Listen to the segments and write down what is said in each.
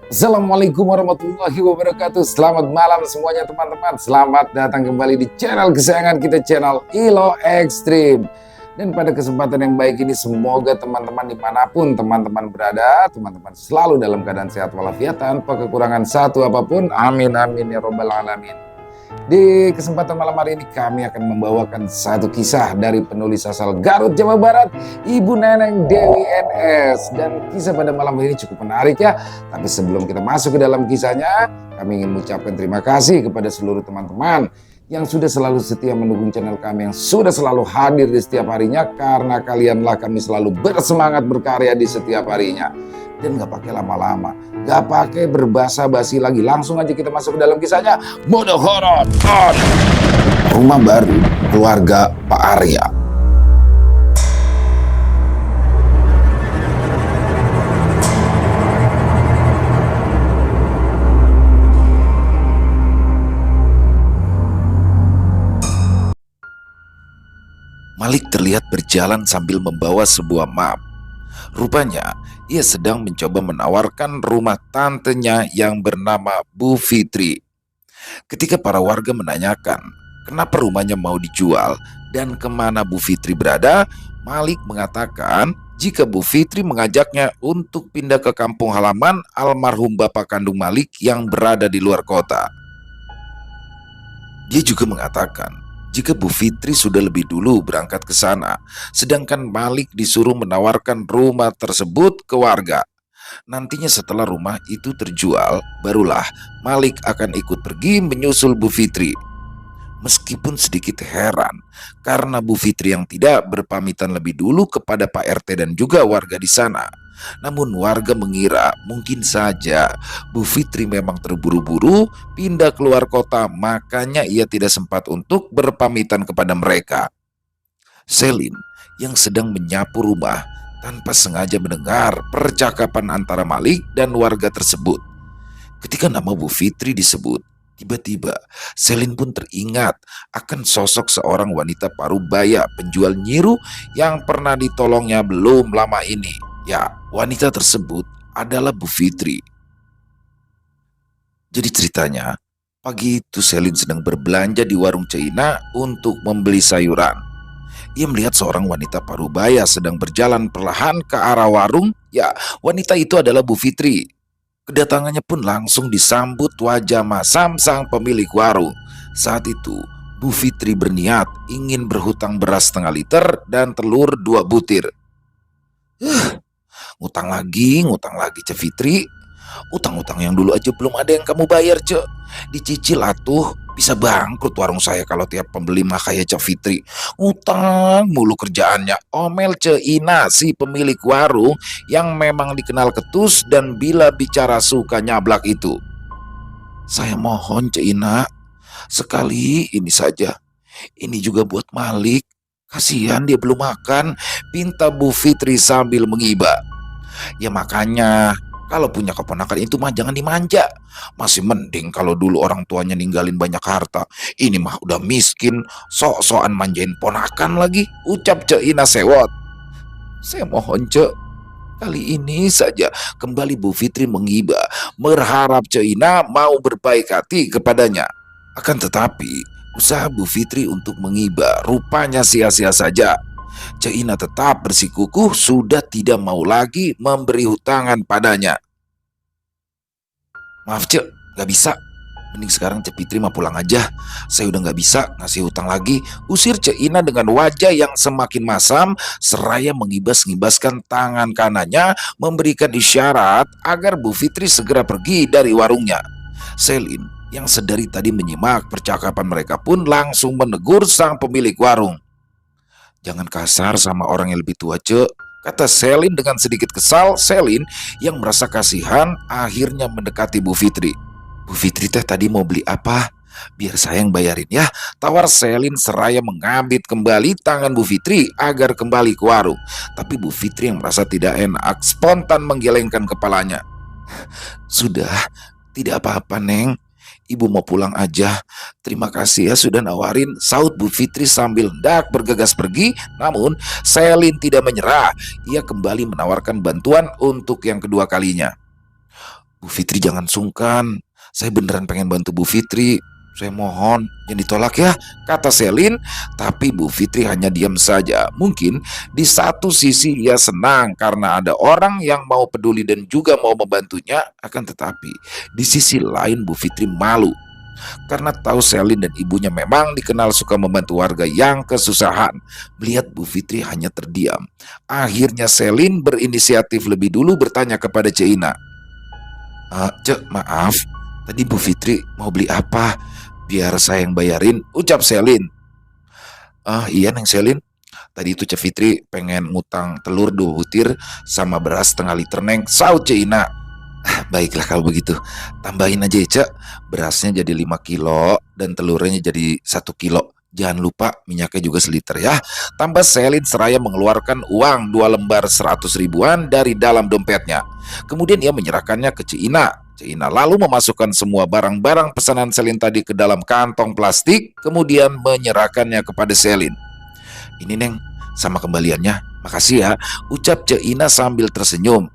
Assalamualaikum warahmatullahi wabarakatuh. Selamat malam semuanya teman-teman. Selamat datang kembali di channel kesayangan kita, channel Ilo Extreme. Dan pada kesempatan yang baik ini, semoga teman-teman dimanapun teman-teman berada, teman-teman selalu dalam keadaan sehat walafiat tanpa kekurangan satu apapun. Amin amin ya robbal alamin. Di kesempatan malam hari ini kami akan membawakan satu kisah dari penulis asal Garut, Jawa Barat, Ibu Neneng Dewi NS. Dan kisah pada malam hari ini cukup menarik ya. Tapi sebelum kita masuk ke dalam kisahnya, kami ingin mengucapkan terima kasih kepada seluruh teman-teman yang sudah selalu setia mendukung channel kami, yang sudah selalu hadir di setiap harinya. Karena kalianlah kami selalu bersemangat berkarya di setiap harinya. Dan gak pakai lama-lama, gak pakai berbasa-basi lagi, langsung aja kita masuk ke dalam kisahnya. Mode horor on. Rumah baru keluarga Pak Arya. Malik terlihat berjalan sambil membawa sebuah map. Rupanya, ia sedang mencoba menawarkan rumah tantenya yang bernama Bu Fitri. Ketika para warga menanyakan kenapa rumahnya mau dijual dan kemana Bu Fitri berada, Malik mengatakan jika Bu Fitri mengajaknya untuk pindah ke kampung halaman almarhum bapak kandung Malik yang berada di luar kota. Dia juga mengatakan jika Bu Fitri sudah lebih dulu berangkat ke sana, sedangkan Malik disuruh menawarkan rumah tersebut ke warga. Nantinya setelah rumah itu terjual, barulah Malik akan ikut pergi menyusul Bu Fitri. Meskipun sedikit heran, karena Bu Fitri yang tidak berpamitan lebih dulu kepada Pak RT dan juga warga di sana. Namun warga mengira mungkin saja Bu Fitri memang terburu-buru pindah keluar kota, makanya ia tidak sempat untuk berpamitan kepada mereka. Selin yang sedang menyapu rumah tanpa sengaja mendengar percakapan antara Malik dan warga tersebut. Ketika nama Bu Fitri disebut, tiba-tiba Selin pun teringat akan sosok seorang wanita parubaya penjual nyiru yang pernah ditolongnya belum lama ini. Ya, wanita tersebut adalah Bu Fitri. Jadi ceritanya, pagi itu Selin sedang berbelanja di warung Cina untuk membeli sayuran. Ia melihat seorang wanita parubaya sedang berjalan perlahan ke arah warung. Ya, wanita itu adalah Bu Fitri. Kedatangannya pun langsung disambut wajah masam sang pemilik warung. Saat itu, Bu Fitri berniat ingin berhutang beras setengah liter dan telur 2 butir. Ngutang lagi, Cek Fitri. Utang-utang yang dulu aja belum ada yang kamu bayar, Cek. Dicicil atuh, bisa bangkrut warung saya kalau tiap pembeli mah kayak Cek Fitri. Utang mulu kerjaannya. Omel Cek Ina, si pemilik warung yang memang dikenal ketus dan bila bicara suka nyablak itu. Saya mohon Cek Ina, sekali ini saja. Ini juga buat Malik. Kasihan dia belum makan, pinta Bu Fitri sambil mengiba. Ya makanya, kalau punya keponakan itu mah jangan dimanja. Masih mending kalau dulu orang tuanya ninggalin banyak harta. Ini mah udah miskin, sok-sokan manjain ponakan lagi. Ucap Cek Ina sewot. Saya mohon Cek, kali ini saja kembali Bu Fitri mengiba, berharap Cek Ina mau berbaik hati kepadanya. Akan tetapi, usaha Bu Fitri untuk mengiba rupanya sia-sia saja. Cek Ina tetap bersikukuh sudah tidak mau lagi memberi hutangan padanya. Maaf Cek, gak bisa. Mending sekarang Cek Fitri mah pulang aja. Saya udah gak bisa ngasih hutang lagi. Usir Cek Ina dengan wajah yang semakin masam, seraya mengibas-ngibaskan tangan kanannya, memberikan isyarat agar Bu Fitri segera pergi dari warungnya. Selin yang sedari tadi menyimak percakapan mereka pun langsung menegur sang pemilik warung. Jangan kasar sama orang yang lebih tua, Cek, kata Selin dengan sedikit kesal. Selin yang merasa kasihan akhirnya mendekati Bu Fitri. Bu Fitri teh tadi mau beli apa? Biar saya yang bayarin ya, tawar Selin seraya mengambil kembali tangan Bu Fitri agar kembali ke warung. Tapi Bu Fitri yang merasa tidak enak spontan menggelengkan kepalanya. Sudah, tidak apa-apa Neng. Ibu mau pulang aja. Terima kasih ya sudah nawarin, saut Bu Fitri sambil hendak bergegas pergi. Namun Selin tidak menyerah. Ia kembali menawarkan bantuan untuk yang kedua kalinya. Bu Fitri jangan sungkan. Saya beneran pengen bantu Bu Fitri. Saya mohon, jangan ditolak ya, kata Selin. Tapi Bu Fitri hanya diam saja. Mungkin di satu sisi ia senang karena ada orang yang mau peduli dan juga mau membantunya. Akan tetapi di sisi lain Bu Fitri malu karena tahu Selin dan ibunya memang dikenal suka membantu warga yang kesusahan. Melihat Bu Fitri hanya terdiam, akhirnya Selin berinisiatif lebih dulu bertanya kepada Ceina. Cek, maaf, tadi Bu Fitri mau beli apa? Biar saya yang bayarin, ucap Selin. Iya Neng Selin, tadi itu Cek Fitri pengen ngutang telur 2 butir sama beras setengah liter Neng, saut Ceina. Baiklah kalau begitu, tambahin aja ya Cek, berasnya jadi 5 kilo dan telurnya jadi 1 kilo. Jangan lupa minyaknya juga seliter ya, tambah Selin seraya mengeluarkan uang 2 lembar 100 ribuan dari dalam dompetnya. Kemudian ia menyerahkannya ke Ceina. Ceina lalu memasukkan semua barang-barang pesanan Selin tadi ke dalam kantong plastik, kemudian menyerahkannya kepada Selin. Ini Neng, sama kembaliannya, makasih ya, ucap Ceina sambil tersenyum.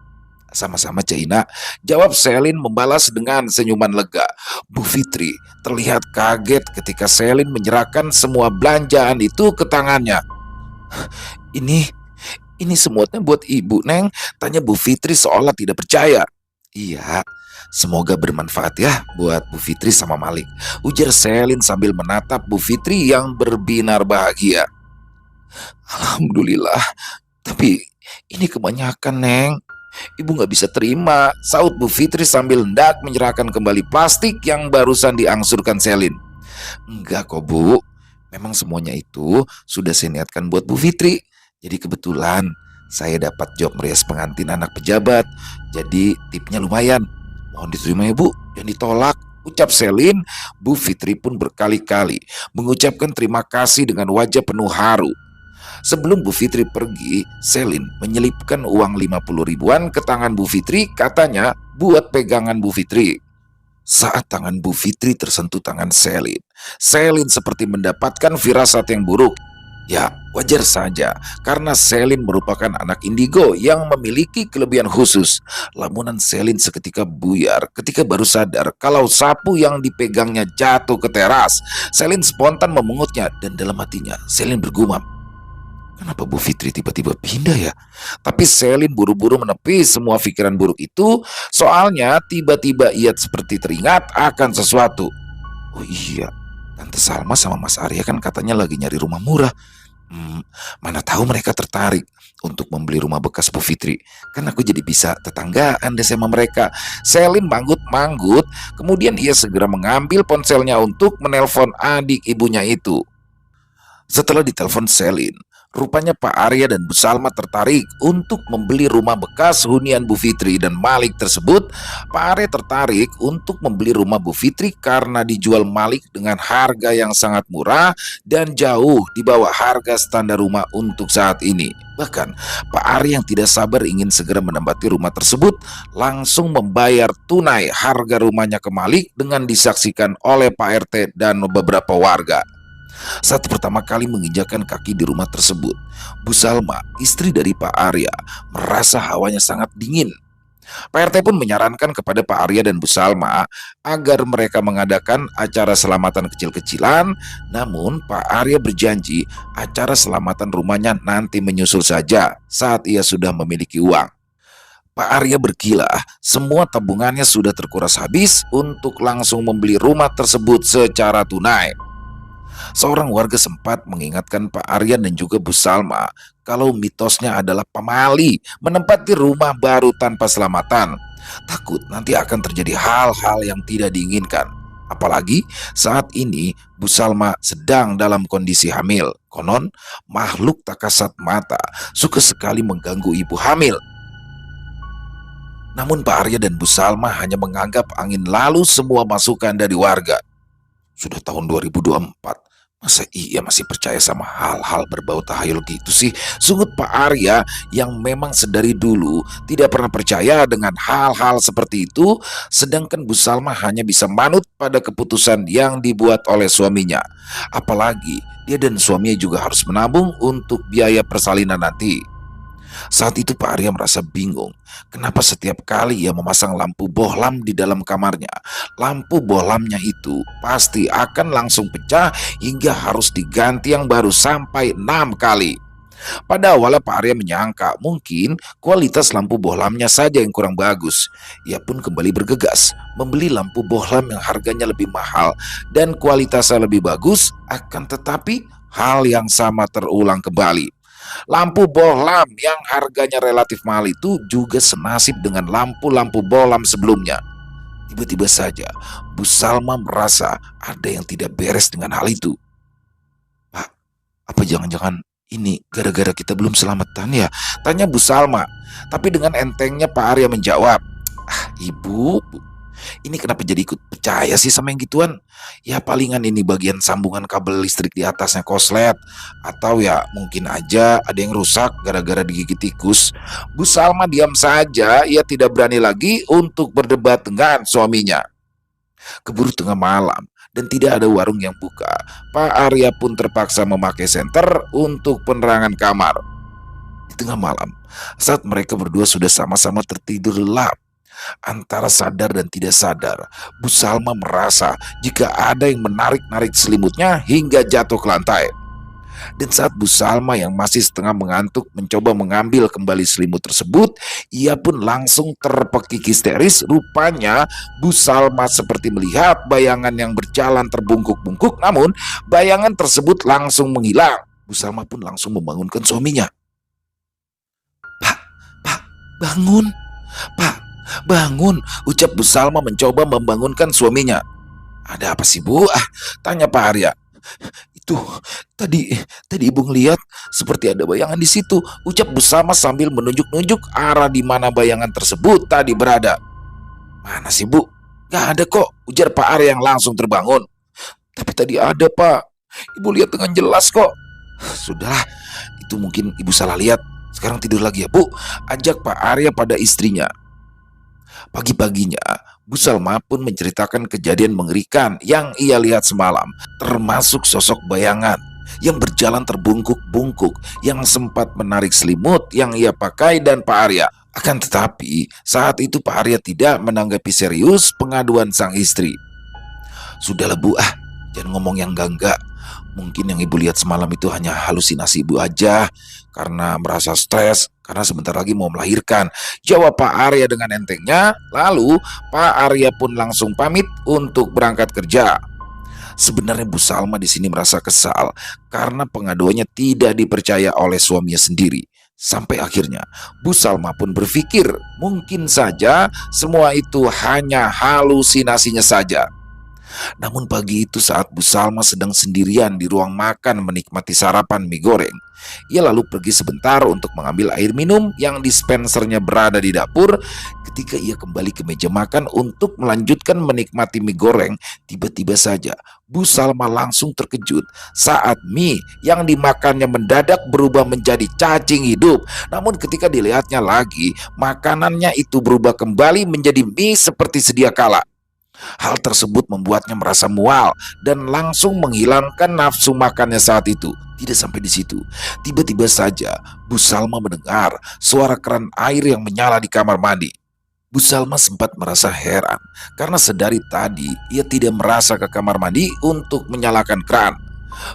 Sama-sama Ceina, jawab Selin membalas dengan senyuman lega. Bu Fitri terlihat kaget ketika Selin menyerahkan semua belanjaan itu ke tangannya. Ini semuanya buat ibu Neng, tanya Bu Fitri seolah tidak percaya. Iya, semoga bermanfaat ya buat Bu Fitri sama Malik, ujar Selin sambil menatap Bu Fitri yang berbinar bahagia. Alhamdulillah, tapi ini kebanyakan Neng. Ibu gak bisa terima, saut Bu Fitri sambil hendak menyerahkan kembali plastik yang barusan diangsurkan Selin. Enggak kok Bu, memang semuanya itu sudah saya niatkan buat Bu Fitri. Jadi kebetulan saya dapat job merias pengantin anak pejabat, jadi tipnya lumayan. Mohon diterima ya Bu, jangan ditolak, ucap Selin. Bu Fitri pun berkali-kali mengucapkan terima kasih dengan wajah penuh haru. Sebelum Bu Fitri pergi, Selin menyelipkan uang 50 ribuan ke tangan Bu Fitri, katanya buat pegangan Bu Fitri. Saat tangan Bu Fitri tersentuh tangan Selin, Selin seperti mendapatkan firasat yang buruk. Ya, wajar saja karena Selin merupakan anak indigo yang memiliki kelebihan khusus. Lamunan Selin seketika buyar ketika baru sadar kalau sapu yang dipegangnya jatuh ke teras. Selin spontan memungutnya dan dalam hatinya Selin bergumam, kenapa Bu Fitri tiba-tiba pindah ya? Tapi Selin buru-buru menepis semua pikiran buruk itu, soalnya tiba-tiba ia seperti teringat akan sesuatu. Oh iya, Tante Salma sama Mas Arya kan katanya lagi nyari rumah murah. Mana tahu mereka tertarik untuk membeli rumah bekas Bu Fitri. Kan aku jadi bisa tetanggaan deh sama mereka. Selin manggut-manggut, kemudian ia segera mengambil ponselnya untuk menelpon adik ibunya itu. Setelah ditelepon Selin, rupanya Pak Arya dan Bu Salma tertarik untuk membeli rumah bekas hunian Bu Fitri dan Malik tersebut. Pak Arya tertarik untuk membeli rumah Bu Fitri karena dijual Malik dengan harga yang sangat murah dan jauh di bawah harga standar rumah untuk saat ini. Bahkan Pak Arya yang tidak sabar ingin segera menempati rumah tersebut langsung membayar tunai harga rumahnya ke Malik dengan disaksikan oleh Pak RT dan beberapa warga. Saat pertama kali menginjakan kaki di rumah tersebut, Bu Salma, istri dari Pak Arya, merasa hawanya sangat dingin. Pak RT pun menyarankan kepada Pak Arya dan Bu Salma agar mereka mengadakan acara selamatan kecil-kecilan. Namun Pak Arya berjanji acara selamatan rumahnya nanti menyusul saja saat ia sudah memiliki uang. Pak Arya berkilah, semua tabungannya sudah terkuras habis untuk langsung membeli rumah tersebut secara tunai. Seorang warga sempat mengingatkan Pak Aryan dan juga Bu Salma kalau mitosnya adalah pamali menempati rumah baru tanpa selamatan. Takut nanti akan terjadi hal-hal yang tidak diinginkan. Apalagi saat ini Bu Salma sedang dalam kondisi hamil. Konon makhluk tak kasat mata suka sekali mengganggu ibu hamil. Namun Pak Arya dan Bu Salma hanya menganggap angin lalu semua masukan dari warga. Sudah tahun 2024, Masa iya masih percaya sama hal-hal berbau tahayul gitu sih? Sungut Pak Arya yang memang sedari dulu tidak pernah percaya dengan hal-hal seperti itu, sedangkan Bu Salma hanya bisa manut pada keputusan yang dibuat oleh suaminya. Apalagi dia dan suaminya juga harus menabung untuk biaya persalinan nanti. Saat itu Pak Arya merasa bingung. Kenapa setiap kali ia memasang lampu bohlam di dalam kamarnya, lampu bohlamnya itu pasti akan langsung pecah hingga harus diganti yang baru sampai 6 kali. Pada awalnya Pak Arya menyangka mungkin kualitas lampu bohlamnya saja yang kurang bagus. Ia pun kembali bergegas membeli lampu bohlam yang harganya lebih mahal dan kualitasnya lebih bagus, akan tetapi hal yang sama terulang kembali. Lampu bohlam yang harganya relatif mahal itu juga senasib dengan lampu-lampu bohlam sebelumnya. Tiba-tiba saja, Bu Salma merasa ada yang tidak beres dengan hal itu. Pak, apa jangan-jangan ini gara-gara kita belum selamatan ya? Tanya Bu Salma. Tapi dengan entengnya Pak Arya menjawab, ah ibu, ini kenapa jadi ikut percaya sih sama yang gituan? Ya palingan ini bagian sambungan kabel listrik di atasnya koslet. Atau ya mungkin aja ada yang rusak gara-gara digigit tikus. Bu Salma diam saja, ia tidak berani lagi untuk berdebat dengan suaminya. Keburu tengah malam dan tidak ada warung yang buka. Pak Arya pun terpaksa memakai senter untuk penerangan kamar. Di tengah malam, saat mereka berdua sudah sama-sama tertidur lelap, antara sadar dan tidak sadar, Bu Salma merasa jika ada yang menarik-narik selimutnya hingga jatuh ke lantai. Dan saat Bu Salma yang masih setengah mengantuk mencoba mengambil kembali selimut tersebut, ia pun langsung terpekik histeris. Rupanya Bu Salma seperti melihat bayangan yang berjalan terbungkuk-bungkuk, namun bayangan tersebut langsung menghilang. Bu Salma pun langsung membangunkan suaminya. Pak, Pak, bangun. Pak, bangun, ucap Bu Salma mencoba membangunkan suaminya. Ada apa sih Bu? Tanya Pak Arya. Itu tadi tadi ibu ngeliat seperti ada bayangan di situ, ucap Bu Salma sambil menunjuk-nunjuk arah di mana bayangan tersebut tadi berada. Mana sih Bu? Gak ada kok, ujar Pak Arya yang langsung terbangun. Tapi tadi ada Pak, ibu lihat dengan jelas kok. Sudahlah, itu mungkin ibu salah lihat. Sekarang tidur lagi ya Bu, ajak Pak Arya pada istrinya. Pagi-paginya, Bu Salma pun menceritakan kejadian mengerikan yang ia lihat semalam, termasuk sosok bayangan yang berjalan terbungkuk-bungkuk yang sempat menarik selimut yang ia pakai dan Pak Arya. Akan tetapi, saat itu Pak Arya tidak menanggapi serius pengaduan sang istri. Sudahlah Bu, jangan ngomong yang enggak-enggak. Mungkin yang ibu lihat semalam itu hanya halusinasi ibu aja karena merasa stres karena sebentar lagi mau melahirkan, jawab Pak Arya dengan entengnya. Lalu Pak Arya pun langsung pamit untuk berangkat kerja. Sebenarnya Bu Salma di sini merasa kesal karena pengaduannya tidak dipercaya oleh suaminya sendiri. Sampai akhirnya Bu Salma pun berpikir mungkin saja semua itu hanya halusinasinya saja. Namun pagi itu saat Bu Salma sedang sendirian di ruang makan menikmati sarapan mie goreng, ia lalu pergi sebentar untuk mengambil air minum yang dispensernya berada di dapur. Ketika ia kembali ke meja makan untuk melanjutkan menikmati mie goreng, tiba-tiba saja Bu Salma langsung terkejut saat mie yang dimakannya mendadak berubah menjadi cacing hidup. Namun ketika dilihatnya lagi, makanannya itu berubah kembali menjadi mie seperti sedia kala. Hal tersebut membuatnya merasa mual dan langsung menghilangkan nafsu makannya saat itu. Tidak sampai di situ, tiba-tiba saja Bu Salma mendengar suara keran air yang menyala di kamar mandi. Bu Salma sempat merasa heran karena sedari tadi ia tidak merasa ke kamar mandi untuk menyalakan keran.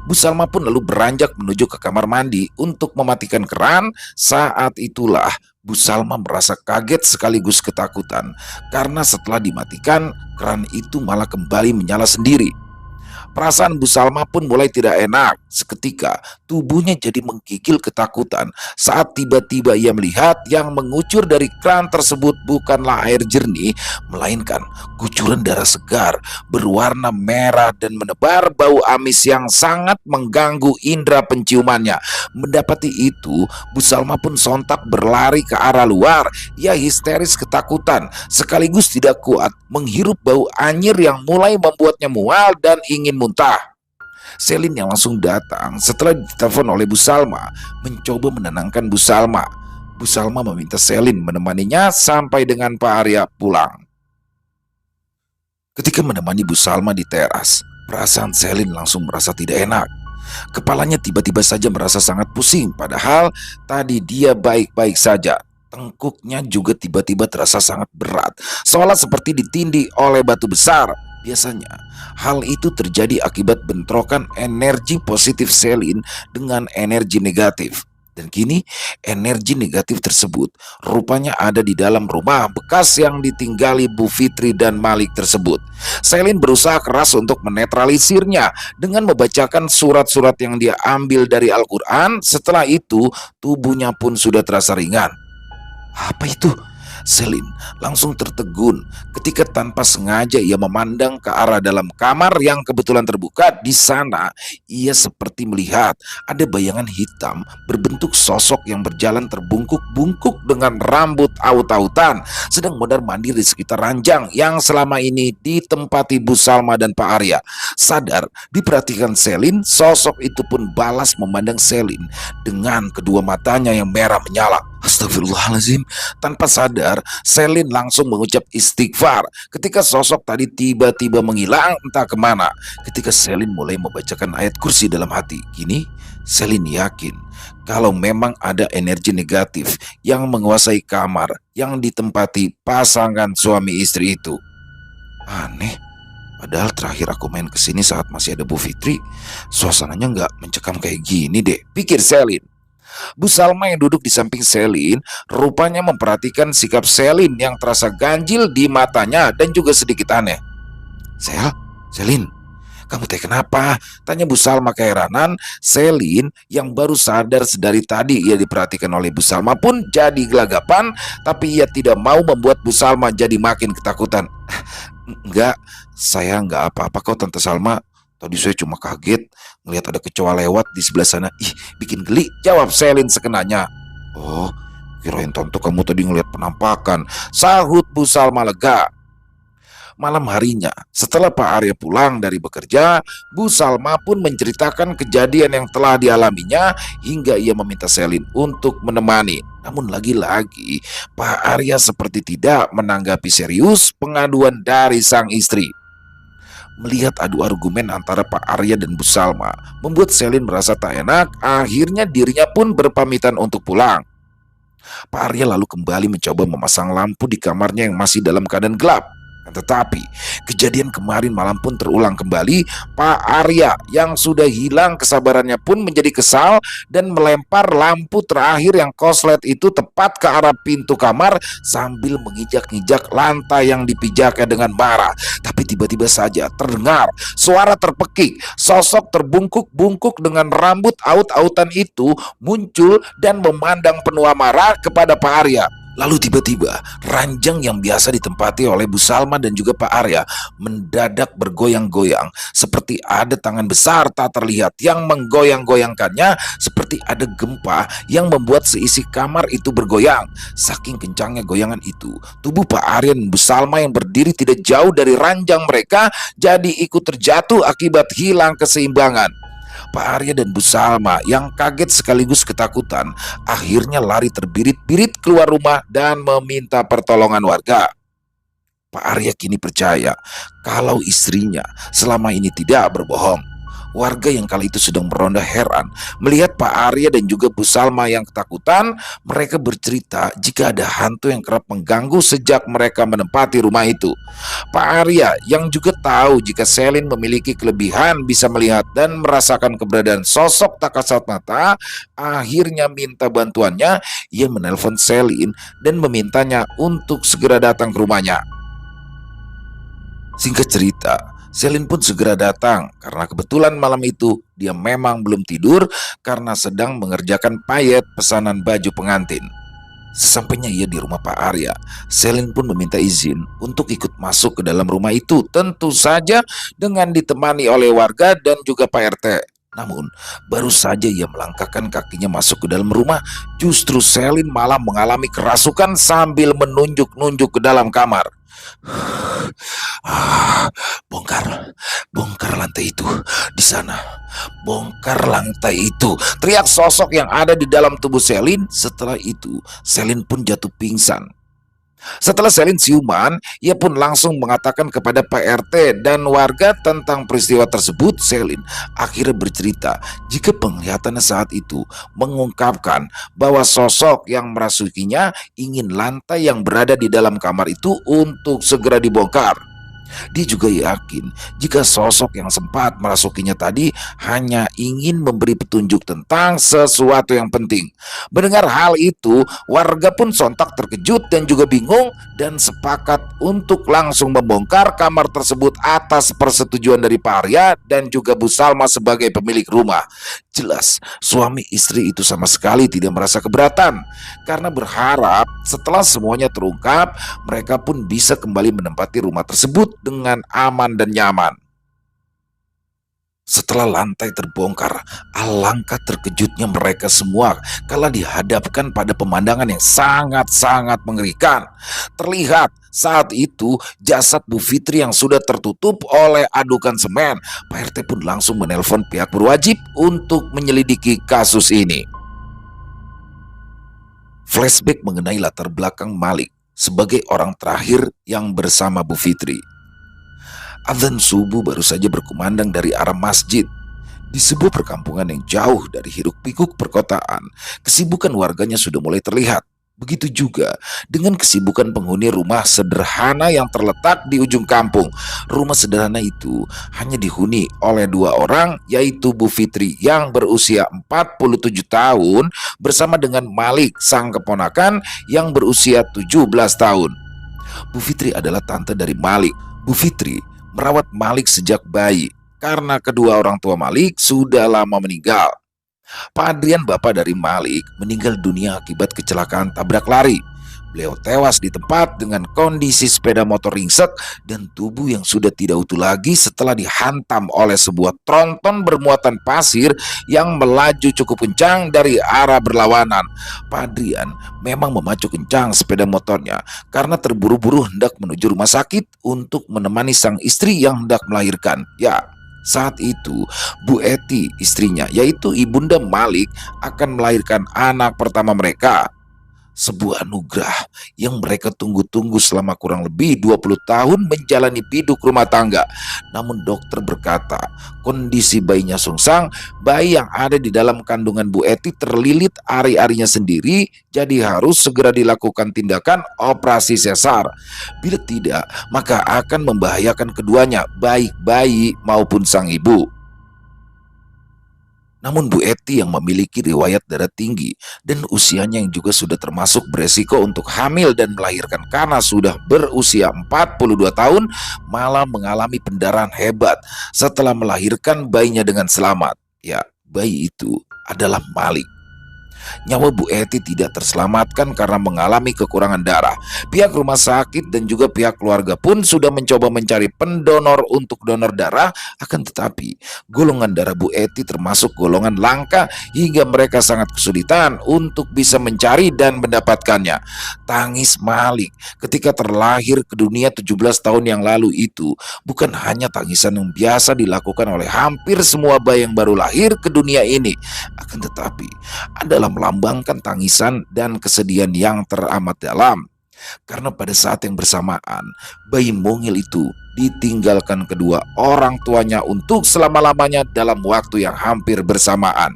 Bu Salma pun lalu beranjak menuju ke kamar mandi untuk mematikan keran. Saat itulah Bu Salma merasa kaget sekaligus ketakutan karena setelah dimatikan, keran itu malah kembali menyala sendiri. Perasaan Bu Salma pun mulai tidak enak. Seketika tubuhnya jadi menggigil ketakutan saat tiba-tiba ia melihat yang mengucur dari keran tersebut bukanlah air jernih, melainkan kucuran darah segar berwarna merah dan menebar bau amis yang sangat mengganggu indera penciumannya. Mendapati itu, Bu Salma pun sontak berlari ke arah luar. Ia histeris ketakutan sekaligus tidak kuat menghirup bau anyir yang mulai membuatnya mual dan ingin muntah. Selin yang langsung datang setelah ditelepon oleh Bu Salma mencoba menenangkan Bu Salma. Bu Salma meminta Selin menemaninya sampai dengan Pak Arya pulang. Ketika menemani Bu Salma di teras, perasaan Selin langsung merasa tidak enak. Kepalanya tiba-tiba saja merasa sangat pusing, padahal tadi dia baik-baik saja. Tengkuknya juga tiba-tiba terasa sangat berat, seolah seperti ditindih oleh batu besar. Biasanya, hal itu terjadi akibat bentrokan energi positif Selin dengan energi negatif. Dan kini, energi negatif tersebut rupanya ada di dalam rumah bekas yang ditinggali Bu Fitri dan Malik tersebut. Selin berusaha keras untuk menetralisirnya dengan membacakan surat-surat yang dia ambil dari Al-Quran. Setelah itu, tubuhnya pun sudah terasa ringan. Apa itu? Selin langsung tertegun ketika tanpa sengaja ia memandang ke arah dalam kamar yang kebetulan terbuka. Di sana ia seperti melihat ada bayangan hitam berbentuk sosok yang berjalan terbungkuk-bungkuk dengan rambut aut-autan, sedang mondar-mandir di sekitar ranjang yang selama ini ditempati Bu Salma dan Pak Arya. Sadar diperhatikan Selin, sosok itu pun balas memandang Selin dengan kedua matanya yang merah menyala. Astagfirullahaladzim. Tanpa sadar, Selin langsung mengucap istighfar ketika sosok tadi tiba-tiba menghilang entah kemana. Ketika Selin mulai membacakan ayat kursi dalam hati, kini Selin yakin kalau memang ada energi negatif yang menguasai kamar yang ditempati pasangan suami istri itu. Aneh, padahal terakhir aku main kesini saat masih ada Bu Fitri, suasananya nggak mencekam kayak gini deh, pikir Selin. Bu Salma yang duduk di samping Selin rupanya memperhatikan sikap Selin yang terasa ganjil di matanya dan juga sedikit aneh. Selin, kamu teh kenapa? Tanya Bu Salma keheranan. Selin yang baru sadar sedari tadi ia diperhatikan oleh Bu Salma pun jadi gelagapan, tapi ia tidak mau membuat Bu Salma jadi makin ketakutan. Enggak, saya enggak apa-apa kok Tante Salma. Tadi saya cuma kaget melihat ada kecoa lewat di sebelah sana. Ih, bikin geli, jawab Selin sekenanya. Oh, kirain Tante kamu tadi ngelihat penampakan, sahut Bu Salma lega. Malam harinya, setelah Pak Arya pulang dari bekerja, Bu Salma pun menceritakan kejadian yang telah dialaminya hingga ia meminta Selin untuk menemani. Namun lagi-lagi, Pak Arya seperti tidak menanggapi serius pengaduan dari sang istri. Melihat adu argumen antara Pak Arya dan Bu Salma membuat Selin merasa tak enak. Akhirnya dirinya pun berpamitan untuk pulang. Pak Arya lalu kembali mencoba memasang lampu di kamarnya yang masih dalam keadaan gelap. Tetapi kejadian kemarin malam pun terulang kembali. Pak Arya yang sudah hilang kesabarannya pun menjadi kesal dan melempar lampu terakhir yang koslet itu tepat ke arah pintu kamar sambil menginjak-injak lantai yang dipijaknya dengan marah. Tapi tiba-tiba saja terdengar suara terpekik. Sosok terbungkuk-bungkuk dengan rambut aut-autan itu muncul dan memandang penuh amarah kepada Pak Arya. Lalu tiba-tiba ranjang yang biasa ditempati oleh Bu Salma dan juga Pak Arya mendadak bergoyang-goyang seperti ada tangan besar tak terlihat yang menggoyang-goyangkannya, seperti ada gempa yang membuat seisi kamar itu bergoyang. Saking kencangnya goyangan itu, tubuh Pak Arya dan Bu Salma yang berdiri tidak jauh dari ranjang mereka jadi ikut terjatuh akibat hilang keseimbangan. Pak Arya dan Bu Salma yang kaget sekaligus ketakutan akhirnya lari terbirit-birit keluar rumah dan meminta pertolongan warga. Pak Arya kini percaya kalau istrinya selama ini tidak berbohong. Warga yang kala itu sedang meronda heran melihat Pak Arya dan juga Bu Salma yang ketakutan. Mereka bercerita jika ada hantu yang kerap mengganggu sejak mereka menempati rumah itu. Pak Arya yang juga tahu jika Selin memiliki kelebihan bisa melihat dan merasakan keberadaan sosok tak kasat mata, akhirnya minta bantuannya. Ia menelpon Selin dan memintanya untuk segera datang ke rumahnya. Singkat cerita, Selin pun segera datang karena kebetulan malam itu dia memang belum tidur karena sedang mengerjakan payet pesanan baju pengantin. Sesampainya ia di rumah Pak Arya, Selin pun meminta izin untuk ikut masuk ke dalam rumah itu, tentu saja dengan ditemani oleh warga dan juga Pak RT. Namun, baru saja ia melangkahkan kakinya masuk ke dalam rumah, justru Selin malah mengalami kerasukan sambil menunjuk-nunjuk ke dalam kamar. Ah, bongkar, bongkar lantai itu. Di sana, bongkar lantai itu. Teriak sosok yang ada di dalam tubuh Selin. Setelah itu, Selin pun jatuh pingsan. Setelah Selin siuman, ia pun langsung mengatakan kepada Pak RT dan warga tentang peristiwa tersebut. Selin akhirnya bercerita jika penglihatannya saat itu mengungkapkan bahwa sosok yang merasukinya ingin lantai yang berada di dalam kamar itu untuk segera dibongkar. Dia juga yakin jika sosok yang sempat merasukinya tadi hanya ingin memberi petunjuk tentang sesuatu yang penting. Mendengar hal itu, warga pun sontak terkejut dan juga bingung dan sepakat untuk langsung membongkar kamar tersebut atas persetujuan dari Pak Arya dan juga Bu Salma sebagai pemilik rumah. Jelas, suami istri itu sama sekali tidak merasa keberatan karena berharap setelah semuanya terungkap, mereka pun bisa kembali menempati rumah tersebut dengan aman dan nyaman. Setelah lantai terbongkar, alangkah terkejutnya mereka semua kala dihadapkan pada pemandangan yang sangat-sangat mengerikan. Terlihat saat itu jasad Bu Fitri yang sudah tertutup oleh adukan semen. Pak RT pun langsung menelpon pihak berwajib untuk menyelidiki kasus ini. Flashback mengenai latar belakang Malik sebagai orang terakhir yang bersama Bu Fitri. Adzan subuh baru saja berkumandang dari arah masjid. Di sebuah perkampungan yang jauh dari hiruk-pikuk perkotaan, kesibukan warganya sudah mulai terlihat. Begitu juga dengan kesibukan penghuni rumah sederhana yang terletak di ujung kampung. Rumah sederhana itu hanya dihuni oleh dua orang, yaitu Bu Fitri yang berusia 47 tahun bersama dengan Malik, sang keponakan yang berusia 17 tahun. Bu Fitri adalah tante dari Malik. Bu Fitri merawat Malik sejak bayi karena kedua orang tua Malik sudah lama meninggal. Pak Adrian, bapak dari Malik, meninggal dunia akibat kecelakaan tabrak lari. Beliau tewas di tempat dengan kondisi sepeda motor ringsek dan tubuh yang sudah tidak utuh lagi setelah dihantam oleh sebuah tronton bermuatan pasir yang melaju cukup kencang dari arah berlawanan. Pak Adrian memang memacu kencang sepeda motornya karena terburu-buru hendak menuju rumah sakit untuk menemani sang istri yang hendak melahirkan. Ya, saat itu Bu Eti, istrinya, yaitu ibunda Malik, akan melahirkan anak pertama mereka. Sebuah anugerah yang mereka tunggu-tunggu selama kurang lebih 20 tahun menjalani biduk rumah tangga. Namun dokter berkata, kondisi bayinya sungsang, bayi yang ada di dalam kandungan Bu Eti terlilit ari-arinya sendiri, jadi harus segera dilakukan tindakan operasi sesar. Bila tidak, maka akan membahayakan keduanya, baik bayi maupun sang ibu. Namun Bu Eti yang memiliki riwayat darah tinggi dan usianya yang juga sudah termasuk beresiko untuk hamil dan melahirkan karena sudah berusia 42 tahun malah mengalami pendarahan hebat setelah melahirkan bayinya dengan selamat. Ya, bayi itu adalah Malik. Nyawa Bu Eti tidak terselamatkan karena mengalami kekurangan darah. Pihak rumah sakit dan juga pihak keluarga pun sudah mencoba mencari pendonor untuk donor darah, akan tetapi golongan darah Bu Eti termasuk golongan langka hingga mereka sangat kesulitan untuk bisa mencari dan mendapatkannya. Tangis Malik ketika terlahir ke dunia 17 tahun yang lalu itu bukan hanya tangisan yang biasa dilakukan oleh hampir semua bayi yang baru lahir ke dunia ini, akan tetapi adalah melambangkan tangisan dan kesedihan yang teramat dalam. Karena pada saat yang bersamaan, bayi mungil itu ditinggalkan kedua orang tuanya untuk selama-lamanya dalam waktu yang hampir bersamaan.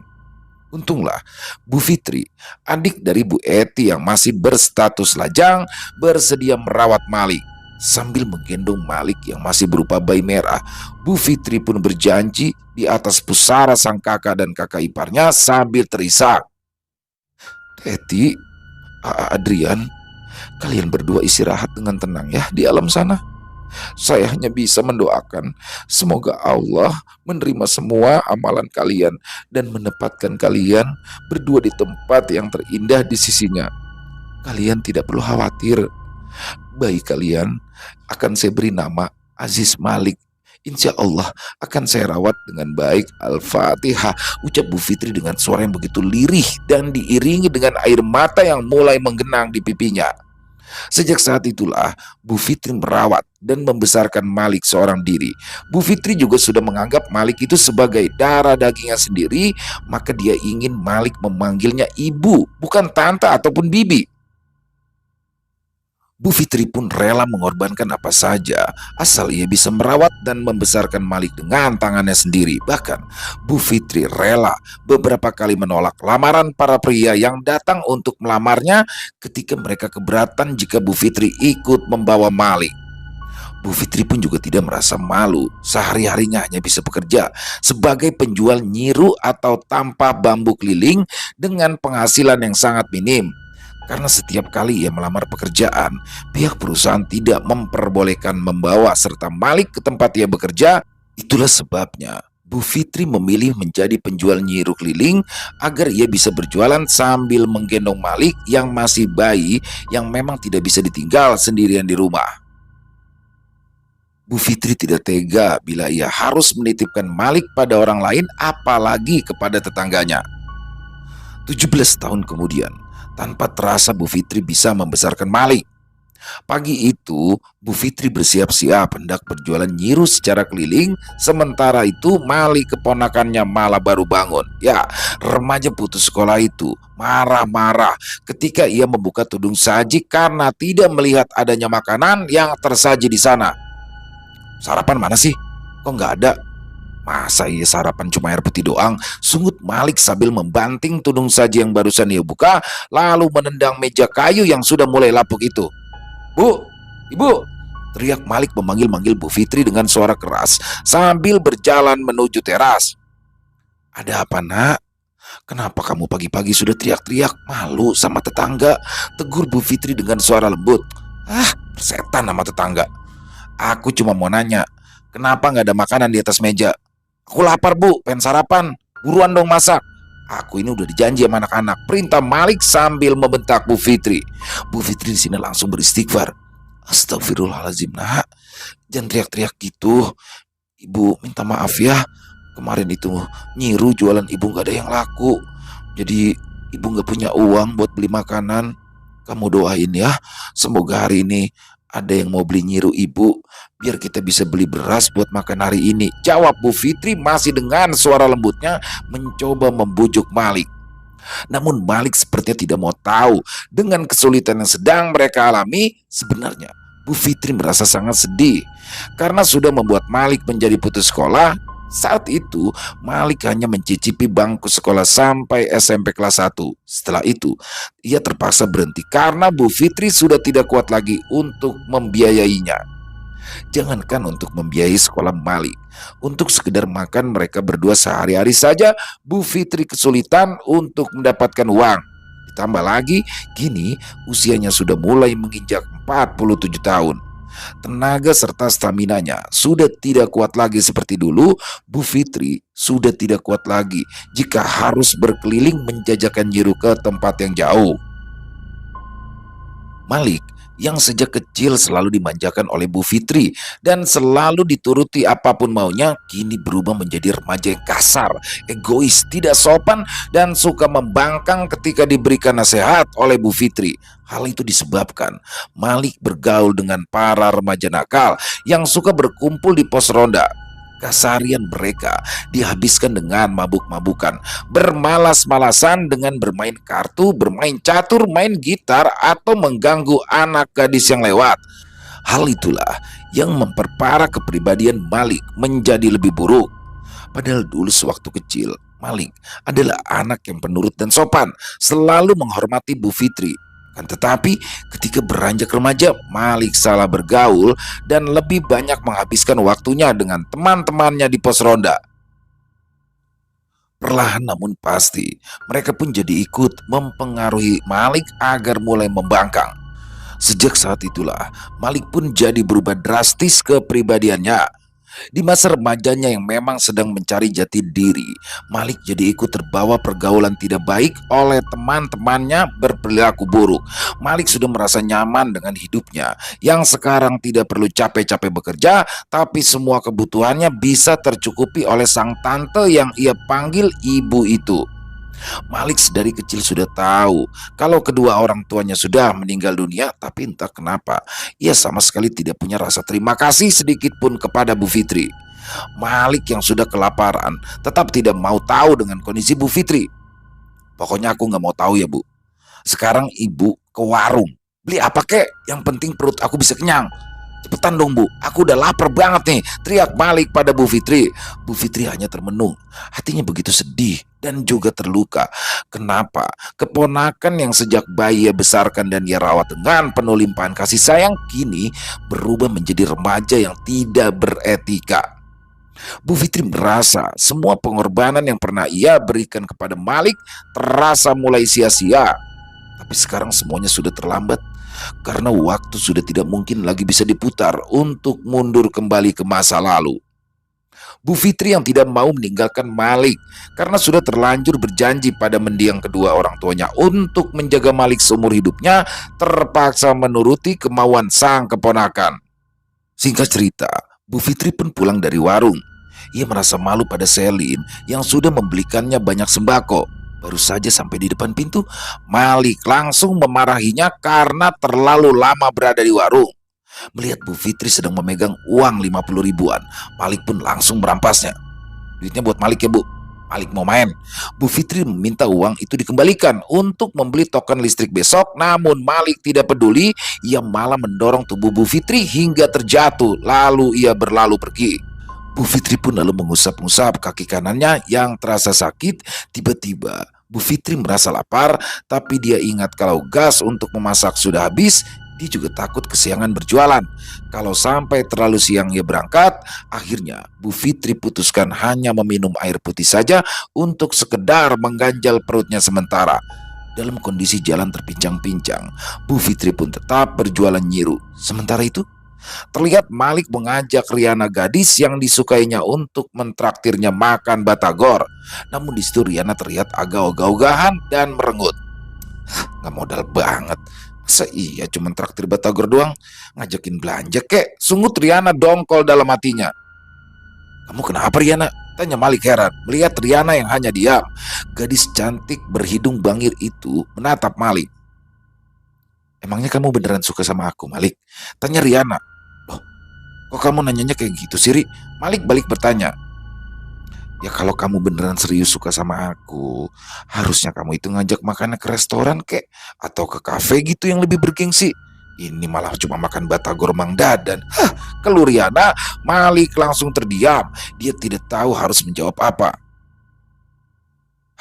Untunglah Bu Fitri, adik dari Bu Eti yang masih berstatus lajang, bersedia merawat Malik. Sambil menggendong Malik yang masih berupa bayi merah, Bu Fitri pun berjanji di atas pusara sang kakak dan kakak iparnya sambil terisak. Eti, Adrian, kalian berdua istirahat dengan tenang ya di alam sana. Saya hanya bisa mendoakan semoga Allah menerima semua amalan kalian dan menempatkan kalian berdua di tempat yang terindah di sisinya. Kalian tidak perlu khawatir. Bayi kalian akan saya beri nama Aziz Malik Insya Allah akan saya rawat dengan baik. Al-Fatihah, ucap Bu Fitri dengan suara yang begitu lirih dan diiringi dengan air mata yang mulai menggenang di pipinya. Sejak saat itulah Bu Fitri merawat dan membesarkan Malik seorang diri. Bu Fitri juga sudah menganggap Malik itu sebagai darah dagingnya sendiri, maka dia ingin Malik memanggilnya ibu, bukan tante ataupun bibi. Bu Fitri pun rela mengorbankan apa saja asal ia bisa merawat dan membesarkan Malik dengan tangannya sendiri. Bahkan Bu Fitri rela beberapa kali menolak lamaran para pria yang datang untuk melamarnya ketika mereka keberatan jika Bu Fitri ikut membawa Malik. Bu Fitri pun juga tidak merasa malu. Sehari-harinya hanya bisa bekerja sebagai penjual nyiru atau tampah bambu keliling dengan penghasilan yang sangat minim. Karena setiap kali ia melamar pekerjaan, pihak perusahaan tidak memperbolehkan membawa serta Malik ke tempat ia bekerja. Itulah sebabnya Bu Fitri memilih menjadi penjual nyiru keliling agar ia bisa berjualan sambil menggendong Malik yang masih bayi yang memang tidak bisa ditinggal sendirian di rumah. Bu Fitri tidak tega bila ia harus menitipkan Malik pada orang lain, apalagi kepada tetangganya. 17 tahun kemudian, tanpa terasa Bu Fitri bisa membesarkan Malik. Pagi itu, Bu Fitri bersiap-siap hendak berjualan nyiru secara keliling, sementara itu Malik keponakannya malah baru bangun. Ya, remaja putus sekolah itu marah-marah ketika ia membuka tudung saji karena tidak melihat adanya makanan yang tersaji di sana. Sarapan mana sih? Kok nggak ada? Masa iya sarapan cuma air putih doang? Sungut Malik sambil membanting tudung saji yang barusan ia buka, lalu menendang meja kayu yang sudah mulai lapuk itu. Bu, ibu, teriak Malik memanggil-manggil Bu Fitri dengan suara keras sambil berjalan menuju teras. Ada apa nak? Kenapa kamu pagi-pagi sudah teriak-teriak? Malu sama tetangga, tegur Bu Fitri dengan suara lembut. Ah, setan sama tetangga. Aku cuma mau nanya, kenapa nggak ada makanan di atas meja? Aku lapar bu, pengen sarapan. Buruan dong masak. Aku ini udah dijanji sama anak-anak. Perintah Malik sambil membentak Bu Fitri. Bu Fitri di sini langsung beristighfar. Astagfirullahaladzim nak, jangan teriak-teriak gitu. Ibu minta maaf ya. Kemarin itu nyiru jualan ibu nggak ada yang laku. Jadi ibu nggak punya uang buat beli makanan. Kamu doain ya, semoga hari ini ada yang mau beli nyiru ibu, biar kita bisa beli beras buat makan hari ini, jawab Bu Fitri masih dengan suara lembutnya mencoba membujuk Malik. Namun Malik sepertinya tidak mau tahu dengan kesulitan yang sedang mereka alami. Sebenarnya Bu Fitri merasa sangat sedih karena sudah membuat Malik menjadi putus sekolah. Saat itu Malik hanya mencicipi bangku sekolah sampai SMP kelas 1. Setelah itu ia terpaksa berhenti karena Bu Fitri sudah tidak kuat lagi untuk membiayainya. Jangankan untuk membiayai sekolah Malik, untuk sekedar makan mereka berdua sehari-hari saja Bu Fitri kesulitan untuk mendapatkan uang. Ditambah lagi kini usianya sudah mulai menginjak 47 tahun. Tenaga serta staminanya sudah tidak kuat lagi seperti dulu. Bu Fitri sudah tidak kuat lagi jika harus berkeliling menjajakan nyiru ke tempat yang jauh. Malik yang sejak kecil selalu dimanjakan oleh Bu Fitri dan selalu dituruti apapun maunya, kini berubah menjadi remaja yang kasar, egois, tidak sopan, dan suka membangkang ketika diberikan nasihat oleh Bu Fitri. Hal itu disebabkan Malik bergaul dengan para remaja nakal yang suka berkumpul di pos ronda. Keseharian mereka dihabiskan dengan mabuk-mabukan, bermalas-malasan dengan bermain kartu, bermain catur, main gitar, atau mengganggu anak gadis yang lewat. Hal itulah yang memperparah kepribadian Malik menjadi lebih buruk. Padahal dulu sewaktu kecil, Malik adalah anak yang penurut dan sopan, selalu menghormati Bu Fitri. Kan tetapi ketika beranjak remaja, Malik salah bergaul dan lebih banyak menghabiskan waktunya dengan teman-temannya di pos ronda. Perlahan namun pasti, mereka pun jadi ikut mempengaruhi Malik agar mulai membangkang. Sejak saat itulah, Malik pun jadi berubah drastis kepribadiannya. Di masa remajanya yang memang sedang mencari jati diri, Malik jadi ikut terbawa pergaulan tidak baik oleh teman-temannya berperilaku buruk. Malik sudah merasa nyaman dengan hidupnya, yang sekarang tidak perlu capek-capek bekerja, tapi semua kebutuhannya bisa tercukupi oleh sang tante yang ia panggil ibu itu. Malik dari kecil sudah tahu kalau kedua orang tuanya sudah meninggal dunia, tapi entah kenapa ia sama sekali tidak punya rasa terima kasih sedikit pun kepada Bu Fitri. Malik yang sudah kelaparan tetap tidak mau tahu dengan kondisi Bu Fitri. Pokoknya aku nggak mau tahu ya Bu. Sekarang ibu ke warung. Beli apa kek? Yang penting perut aku bisa kenyang. Cepetan dong Bu, aku udah lapar banget nih, teriak Malik pada Bu Fitri. Bu Fitri hanya termenung, hatinya begitu sedih dan juga terluka. Kenapa keponakan yang sejak bayi ia besarkan dan ia rawat dengan penuh limpahan kasih sayang kini berubah menjadi remaja yang tidak beretika. Bu Fitri merasa semua pengorbanan yang pernah ia berikan kepada Malik terasa mulai sia-sia. Tapi sekarang semuanya sudah terlambat karena waktu sudah tidak mungkin lagi bisa diputar untuk mundur kembali ke masa lalu. Bu Fitri yang tidak mau meninggalkan Malik karena sudah terlanjur berjanji pada mendiang kedua orang tuanya untuk menjaga Malik seumur hidupnya, terpaksa menuruti kemauan sang keponakan. Singkat cerita, Bu Fitri pun pulang dari warung. Ia merasa malu pada Selin yang sudah membelikannya banyak sembako. Baru saja sampai di depan pintu, Malik langsung memarahinya karena terlalu lama berada di warung. Melihat Bu Fitri sedang memegang uang 50 ribuan, Malik pun langsung merampasnya. Duitnya buat Malik ya Bu. Malik mau main. Bu Fitri meminta uang itu dikembalikan untuk membeli token listrik besok, namun Malik tidak peduli. Ia malah mendorong tubuh Bu Fitri hingga terjatuh, lalu ia berlalu pergi. Bu Fitri pun lalu mengusap-ngusap kaki kanannya yang terasa sakit. Tiba-tiba Bu Fitri merasa lapar, tapi dia ingat kalau gas untuk memasak sudah habis. Dia juga takut kesiangan berjualan. Kalau sampai terlalu siang ia berangkat, akhirnya Bu Fitri putuskan hanya meminum air putih saja untuk sekedar mengganjal perutnya sementara. Dalam kondisi jalan terpincang-pincang, Bu Fitri pun tetap berjualan nyiru. Sementara itu, terlihat Malik mengajak Riana, gadis yang disukainya, untuk mentraktirnya makan batagor. Namun di situ Riana terlihat agak ogah-ogahan dan merengut. Nggak modal banget. Masa iya cuma traktir batagor doang? Ngajakin belanja kek? Sungut Riana dongkol dalam hatinya. Kamu kenapa Riana? Tanya Malik heran melihat Riana yang hanya diam. Gadis cantik berhidung bangir itu menatap Malik. Emangnya kamu beneran suka sama aku, Malik? Tanya Riana. Loh, kok kamu nanyanya kayak gitu sih, Ri? Malik balik bertanya. Ya kalau kamu beneran serius suka sama aku, harusnya kamu itu ngajak makannya ke restoran kek, atau ke kafe gitu yang lebih bergengsi. Ini malah cuma makan batagor Mang Dadan. Hah, keluh Riana. Malik langsung terdiam. Dia tidak tahu harus menjawab apa.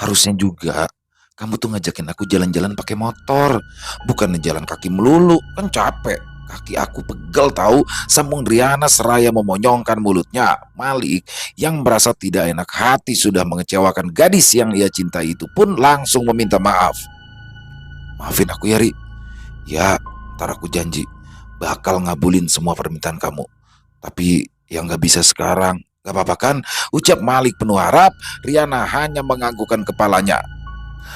Harusnya juga kamu tuh ngajakin aku jalan-jalan pakai motor, bukan jalan kaki melulu, kan capek. Kaki aku pegel tahu, sambung Riana seraya memonyongkan mulutnya. Malik yang merasa tidak enak hati sudah mengecewakan gadis yang ia cintai itu pun langsung meminta maaf. Maafin aku ya Ri. Ya, ntar aku janji bakal ngabulin semua permintaan kamu. Tapi yang gak bisa sekarang. Gak apa-apa kan? Ucap Malik penuh harap. Riana hanya menganggukkan kepalanya.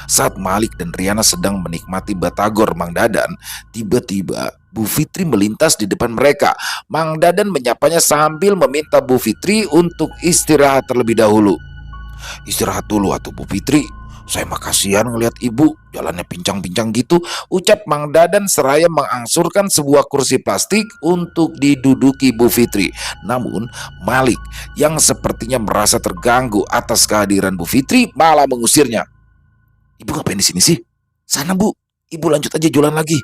Saat Malik dan Riana sedang menikmati batagor Mang Dadan, tiba-tiba Bu Fitri melintas di depan mereka. Mang Dadan menyapanya sambil meminta Bu Fitri untuk istirahat terlebih dahulu. Istirahat dulu atuh Bu Fitri. Saya mah kasihan ngelihat ibu jalannya pincang-pincang gitu, ucap Mang Dadan seraya mengangsurkan sebuah kursi plastik untuk diduduki Bu Fitri. Namun Malik yang sepertinya merasa terganggu atas kehadiran Bu Fitri malah mengusirnya. Ibu ngapain di sini sih? Sana Bu, ibu lanjut aja jualan lagi,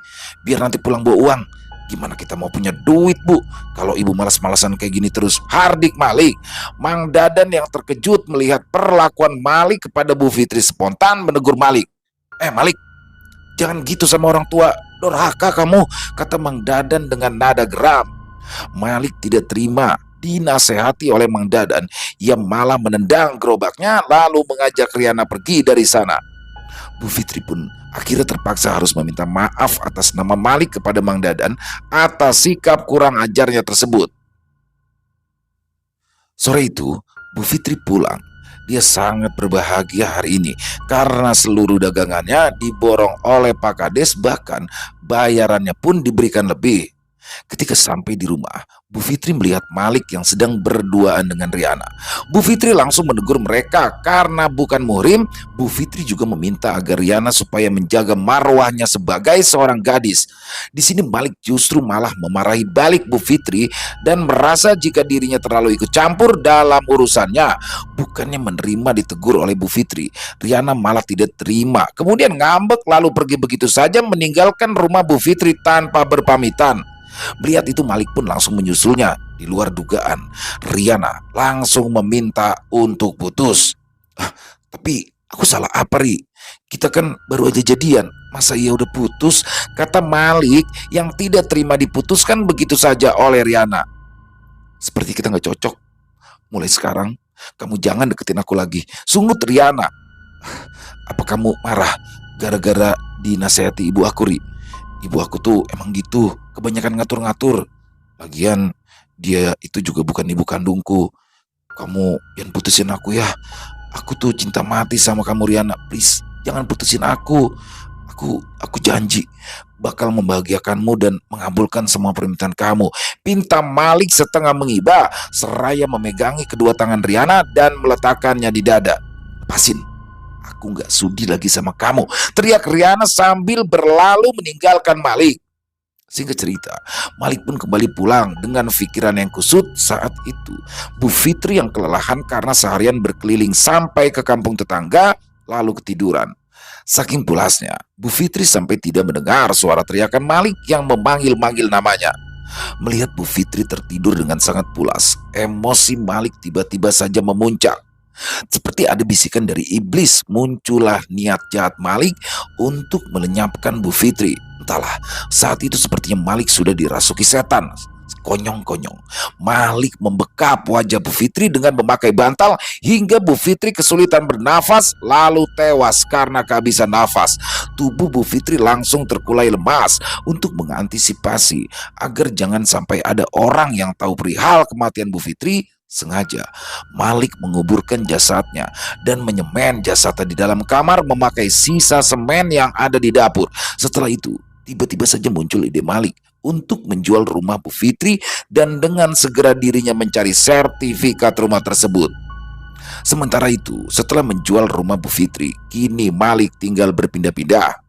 biar nanti pulang bawa uang. Gimana kita mau punya duit Bu kalau ibu malas-malasan kayak gini terus? Hardik Malik. Mang Dadan yang terkejut melihat perlakuan Malik kepada Bu Fitri spontan menegur Malik. Malik, jangan gitu sama orang tua, dorhaka kamu, kata Mang Dadan dengan nada geram. Malik tidak terima dinasehati oleh Mang Dadan. Ia malah menendang gerobaknya lalu mengajak Riana pergi dari sana. Bu Fitri pun akhirnya terpaksa harus meminta maaf atas nama Malik kepada Mang Dadan atas sikap kurang ajarnya tersebut. Sore itu, Bu Fitri pulang. Dia sangat berbahagia hari ini karena seluruh dagangannya diborong oleh Pak Kades, bahkan bayarannya pun diberikan lebih. Ketika sampai di rumah, Bu Fitri melihat Malik yang sedang berduaan dengan Riana. Bu Fitri langsung menegur mereka karena bukan muhrim. Bu Fitri juga meminta agar Riana supaya menjaga marwahnya sebagai seorang gadis. Di sini Malik justru malah memarahi balik Bu Fitri dan merasa jika dirinya terlalu ikut campur dalam urusannya. Bukannya menerima ditegur oleh Bu Fitri, Riana malah tidak terima. Kemudian ngambek lalu pergi begitu saja meninggalkan rumah Bu Fitri tanpa berpamitan. Melihat itu Malik pun langsung menyusulnya. Di luar dugaan, Riana langsung meminta untuk putus. "Ah, tapi aku salah apa, Ri? Kita kan baru aja jadian, masa iya udah putus?" kata Malik yang tidak terima diputuskan begitu saja oleh Riana. "Seperti kita nggak cocok. Mulai sekarang kamu jangan deketin aku lagi," sungut Riana. "Apa kamu marah gara-gara dinasehati ibu aku, Ri? Ibu aku tuh emang gitu, kebanyakan ngatur-ngatur. Lagian dia itu juga bukan ibu kandungku. Kamu jangan putusin aku ya. Aku tuh cinta mati sama kamu, Riana. Please, jangan putusin aku. Aku janji bakal membahagiakanmu dan mengabulkan semua permintaan kamu," pinta Malik setengah mengiba seraya memegangi kedua tangan Riana dan meletakkannya di dada. "Lepasin. Aku nggak sudi lagi sama kamu," teriak Riana sambil berlalu meninggalkan Malik. Singkat cerita, Malik pun kembali pulang dengan pikiran yang kusut. Saat itu, Bu Fitri yang kelelahan karena seharian berkeliling sampai ke kampung tetangga, lalu ketiduran. Saking pulasnya, Bu Fitri sampai tidak mendengar suara teriakan Malik yang memanggil-manggil namanya. Melihat Bu Fitri tertidur dengan sangat pulas, emosi Malik tiba-tiba saja memuncak. Seperti ada bisikan dari iblis, muncullah niat jahat Malik untuk melenyapkan Bu Fitri. Entahlah, saat itu sepertinya Malik sudah dirasuki setan. Konyong-konyong, Malik membekap wajah Bu Fitri dengan memakai bantal hingga Bu Fitri kesulitan bernafas lalu tewas karena kehabisan nafas. Tubuh Bu Fitri langsung terkulai lemas. Untuk mengantisipasi agar jangan sampai ada orang yang tahu perihal kematian Bu Fitri, sengaja Malik menguburkan jasadnya dan menyemen jasadnya di dalam kamar memakai sisa semen yang ada di dapur. Setelah itu, tiba-tiba saja muncul ide Malik untuk menjual rumah Bu Fitri dan dengan segera dirinya mencari sertifikat rumah tersebut. Sementara itu, setelah menjual rumah Bu Fitri, kini Malik tinggal berpindah-pindah.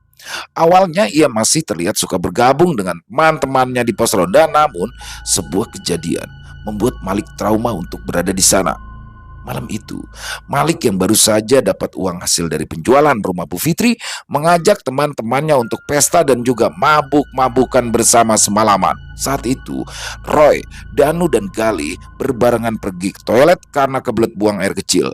Awalnya ia masih terlihat suka bergabung dengan teman-temannya di pos ronda, namun sebuah kejadian membuat Malik trauma untuk berada di sana. Malam itu, Malik yang baru saja dapat uang hasil dari penjualan rumah Bu Fitri mengajak teman-temannya untuk pesta dan juga mabuk-mabukan bersama semalaman. Saat itu, Roy, Danu, dan Gali berbarengan pergi ke toilet karena kebelet buang air kecil.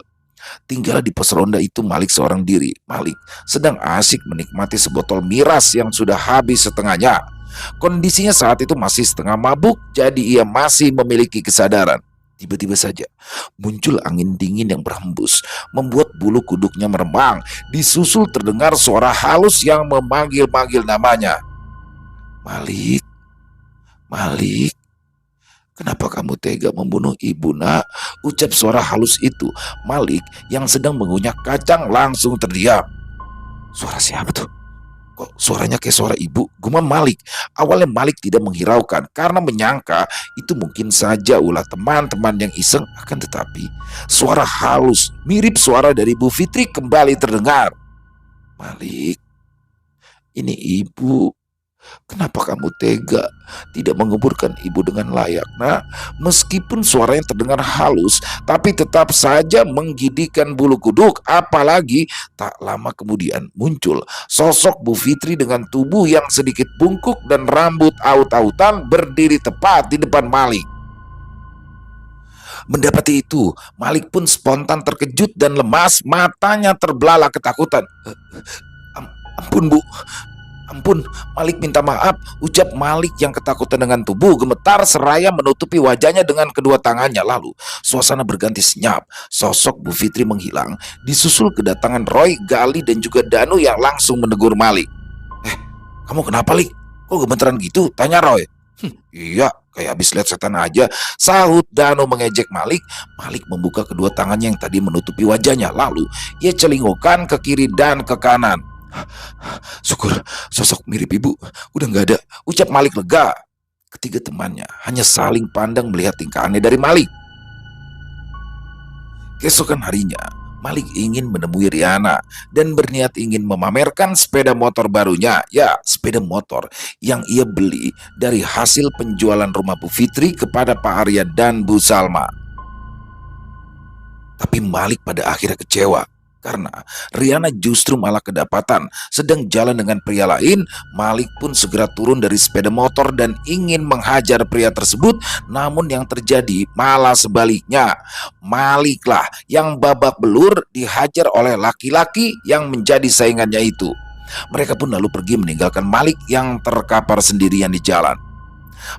Tinggal di pos ronda itu Malik seorang diri. Malik sedang asik menikmati sebotol miras yang sudah habis setengahnya. Kondisinya saat itu masih setengah mabuk, jadi ia masih memiliki kesadaran. Tiba-tiba saja muncul angin dingin yang berhembus, membuat bulu kuduknya meremang. Disusul terdengar suara halus yang memanggil-manggil namanya. "Malik, Malik, kenapa kamu tega membunuh ibu, nak?" ucap suara halus itu. Malik yang sedang mengunyah kacang langsung terdiam. "Suara siapa tuh? Kok suaranya kayak suara ibu?" gumam Malik. Awalnya Malik tidak menghiraukan karena menyangka itu mungkin saja ulah teman-teman yang iseng. Akan tetapi suara halus mirip suara dari Bu Fitri kembali terdengar. "Malik, ini ibu. Kenapa kamu tega tidak menguburkan ibu dengan layak, nak?" Meskipun suaranya terdengar halus, tapi tetap saja menggigitkan bulu kuduk. Apalagi tak lama kemudian muncul sosok Bu Fitri dengan tubuh yang sedikit bungkuk dan rambut aut-autan berdiri tepat di depan Malik. Mendapati itu, Malik pun spontan terkejut dan lemas, matanya terbelalak ketakutan. Ampun, Bu. Ampun, Malik minta maaf," ucap Malik yang ketakutan dengan tubuh gemetar seraya menutupi wajahnya dengan kedua tangannya. Lalu suasana berganti senyap. Sosok Bu Fitri menghilang, disusul kedatangan Roy, Gali, dan juga Danu yang langsung menegur Malik. "Kamu kenapa, Lik? Kok gemeteran gitu?" tanya Roy. Iya, kayak habis lihat setan aja, sahut Dano mengejek Malik. Malik membuka kedua tangannya yang tadi menutupi wajahnya. Lalu ia celingukkan ke kiri dan ke kanan. Syukur, sosok mirip ibu udah nggak ada, ucap Malik lega. Ketiga temannya hanya saling pandang melihat tingkah aneh dari Malik. Keesokan harinya, Malik ingin menemui Riana dan berniat ingin memamerkan sepeda motor barunya. Ya, sepeda motor yang ia beli dari hasil penjualan rumah Bu Fitri kepada Pak Arya dan Bu Salma. Tapi Malik pada akhirnya kecewa karena Riana justru malah kedapatan sedang jalan dengan pria lain. Malik pun segera turun dari sepeda motor dan ingin menghajar pria tersebut. Namun yang terjadi malah sebaliknya. Maliklah yang babak belur dihajar oleh laki-laki yang menjadi saingannya itu. Mereka pun lalu pergi meninggalkan Malik yang terkapar sendirian di jalan.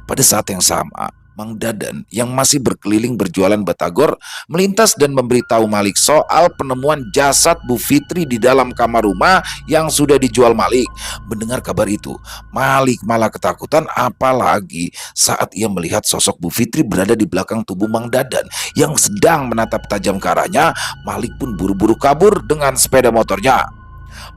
Pada saat yang sama, Mang Dadan yang masih berkeliling berjualan batagor melintas dan memberitahu Malik soal penemuan jasad Bu Fitri di dalam kamar rumah yang sudah dijual Malik. Mendengar kabar itu, Malik malah ketakutan, apalagi saat ia melihat sosok Bu Fitri berada di belakang tubuh Mang Dadan yang sedang menatap tajam ke arahnya. Malik pun buru-buru kabur dengan sepeda motornya.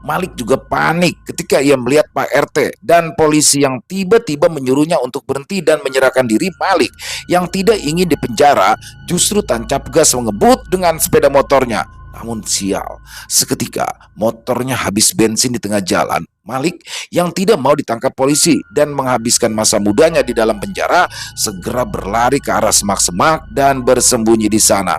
Malik juga panik ketika ia melihat Pak RT dan polisi yang tiba-tiba menyuruhnya untuk berhenti dan menyerahkan diri. Malik yang tidak ingin dipenjara justru tancap gas mengebut dengan sepeda motornya. Namun sial, seketika motornya habis bensin di tengah jalan. Malik yang tidak mau ditangkap polisi dan menghabiskan masa mudanya di dalam penjara segera berlari ke arah semak-semak dan bersembunyi di sana.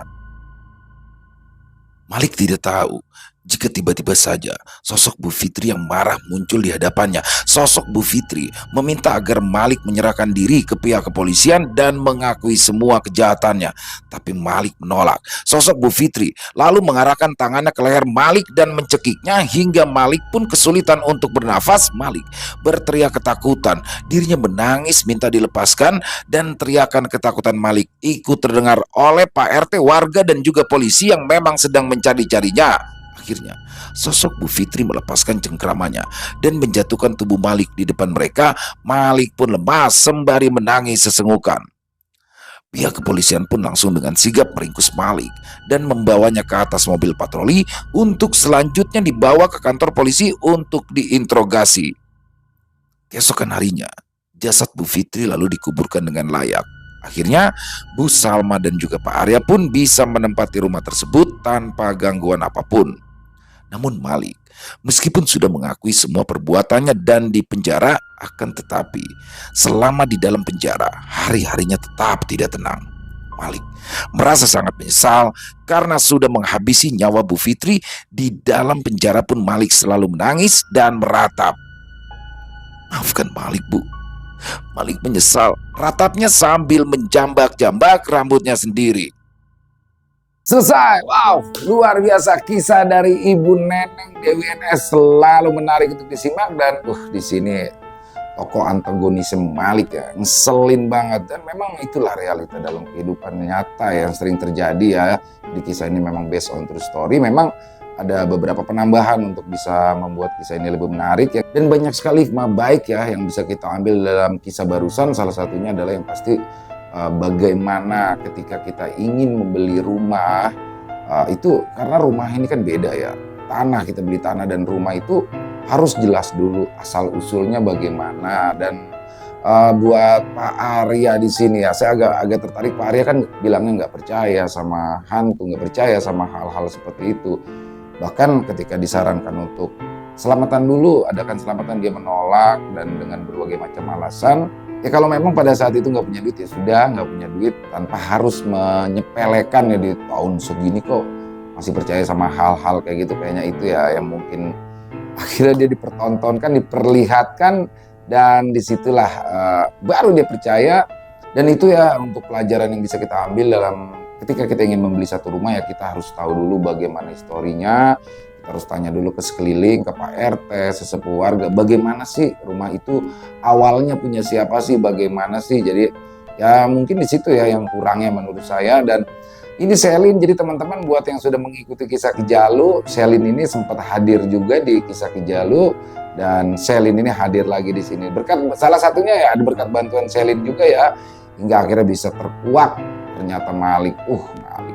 Malik tidak tahu jika tiba-tiba saja sosok Bu Fitri yang marah muncul di hadapannya. Sosok Bu Fitri meminta agar Malik menyerahkan diri ke pihak kepolisian dan mengakui semua kejahatannya. Tapi Malik menolak. Sosok Bu Fitri lalu mengarahkan tangannya ke leher Malik dan mencekiknya hingga Malik pun kesulitan untuk bernafas. Malik berteriak ketakutan. Dirinya menangis minta dilepaskan dan teriakan ketakutan Malik ikut terdengar oleh Pak RT, warga dan juga polisi yang memang sedang mencari-carinya. Akhirnya, sosok Bu Fitri melepaskan cengkramannya dan menjatuhkan tubuh Malik di depan mereka. Malik pun lemas sembari menangis sesenggukan. Pihak kepolisian pun langsung dengan sigap meringkus Malik dan membawanya ke atas mobil patroli untuk selanjutnya dibawa ke kantor polisi untuk diinterogasi. Keesokan harinya, jasad Bu Fitri lalu dikuburkan dengan layak. Akhirnya, Bu Salma dan juga Pak Arya pun bisa menempati rumah tersebut tanpa gangguan apapun. Namun Malik, meskipun sudah mengakui semua perbuatannya dan dipenjara, akan tetapi selama di dalam penjara, hari-harinya tetap tidak tenang. Malik merasa sangat menyesal karena sudah menghabisi nyawa Bu Fitri. Di dalam penjara pun Malik selalu menangis dan meratap. Maafkan Malik, Bu. Malik menyesal, ratapnya sambil menjambak-jambak rambutnya sendiri. Selesai. Wow, luar biasa kisah dari Ibu Neneng Dewi NS, selalu menarik untuk disimak. Dan di sini tokoh antagonisme Malik ya, ngeselin banget. Dan memang itulah realita dalam kehidupan nyata yang sering terjadi ya. Di kisah ini memang based on true story. Memang ada beberapa penambahan untuk bisa membuat kisah ini lebih menarik ya. Dan banyak sekali hikmah baik ya yang bisa kita ambil dalam kisah barusan. Salah satunya adalah yang pasti bagaimana ketika kita ingin membeli rumah, itu karena rumah ini kan beda ya. Tanah, kita beli tanah dan rumah itu harus jelas dulu asal usulnya bagaimana. Dan buat Pak Arya di sini ya, saya agak tertarik. Pak Arya kan bilangnya nggak percaya sama hantu, nggak percaya sama hal-hal seperti itu. Bahkan ketika disarankan untuk selamatan dulu, adakan selamatan, dia menolak dan dengan berbagai macam alasan. Ya kalau memang pada saat itu nggak punya duit ya sudah, nggak punya duit, tanpa harus menyepelekan ya di tahun segini kok masih percaya sama hal-hal kayak gitu. Kayaknya itu ya yang mungkin akhirnya dia dipertontonkan, diperlihatkan, dan disitulah baru dia percaya. Dan itu ya untuk pelajaran yang bisa kita ambil dalam ketika kita ingin membeli satu rumah ya, kita harus tahu dulu bagaimana historinya. Harus tanya dulu ke sekeliling, ke Pak RT, sesepuh warga, bagaimana sih rumah itu awalnya punya siapa sih, bagaimana sih. Jadi ya mungkin di situ ya yang kurangnya menurut saya. Dan ini Selin, jadi teman-teman buat yang sudah mengikuti kisah Kejalu, Selin ini sempat hadir juga di kisah Kejalu Dan Selin ini hadir lagi di sini. Berkat salah satunya ya ada berkat bantuan Selin juga ya, hingga akhirnya bisa terkuak. Ternyata Malik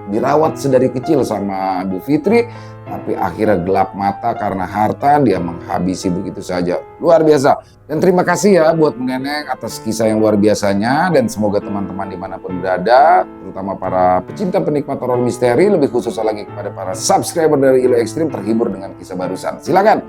dirawat sedari kecil sama Bu Fitri, tapi akhirnya gelap mata karena harta, dia menghabisi begitu saja. Luar biasa. Dan terima kasih ya buat Bu Neneng atas kisah yang luar biasanya, dan semoga teman-teman dimanapun berada, terutama para pecinta penikmat horor misteri, lebih khusus lagi kepada para subscriber dari Ilo Ekstrim, terhibur dengan kisah barusan. Silakan.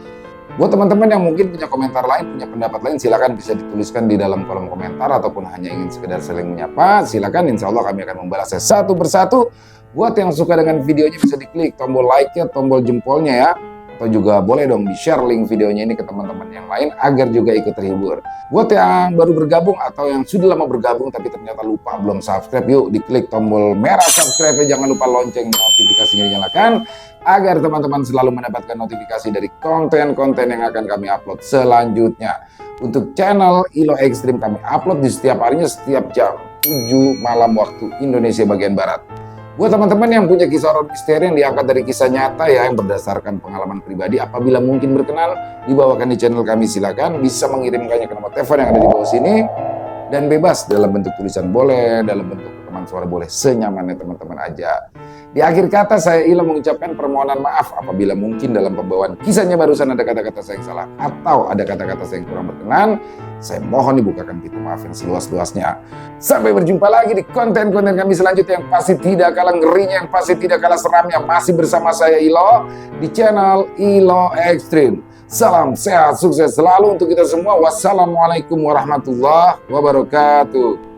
Buat teman-teman yang mungkin punya komentar lain, punya pendapat lain, silakan bisa dituliskan di dalam kolom komentar, ataupun hanya ingin sekedar saling menyapa, silakan. Insya Allah kami akan membalasnya satu persatu. Buat yang suka dengan videonya bisa diklik tombol like-nya, tombol jempolnya ya. Atau juga boleh dong di-share link videonya ini ke teman-teman yang lain agar juga ikut terhibur. Buat yang baru bergabung atau yang sudah lama bergabung tapi ternyata lupa belum subscribe, yuk diklik tombol merah subscribe-nya, jangan lupa lonceng notifikasinya dinyalakan agar teman-teman selalu mendapatkan notifikasi dari konten-konten yang akan kami upload selanjutnya. Untuk channel Ilo Ekstrim kami upload di setiap harinya, setiap jam 7 malam waktu Indonesia bagian Barat. Buat teman-teman yang punya kisah horor misteri yang diangkat dari kisah nyata ya, yang berdasarkan pengalaman pribadi, apabila mungkin berkenan dibawakan di channel kami, silakan bisa mengirimkannya ke nomor telepon yang ada di bawah sini, dan bebas dalam bentuk tulisan boleh, dalam bentuk rekaman suara boleh, senyamannya teman-teman aja. Di akhir kata saya Ilo mengucapkan permohonan maaf apabila mungkin dalam pembawaan kisahnya barusan ada kata-kata saya yang salah atau ada kata-kata saya yang kurang berkenan. Saya mohon dibukakan pintu maaf yang seluas-luasnya. Sampai berjumpa lagi di konten-konten kami selanjutnya yang pasti tidak kalah ngerinya, yang pasti tidak kalah seramnya. Masih bersama saya Ilo di channel Ilo Ekstrim. Salam sehat, sukses selalu untuk kita semua. Wassalamualaikum warahmatullahi wabarakatuh.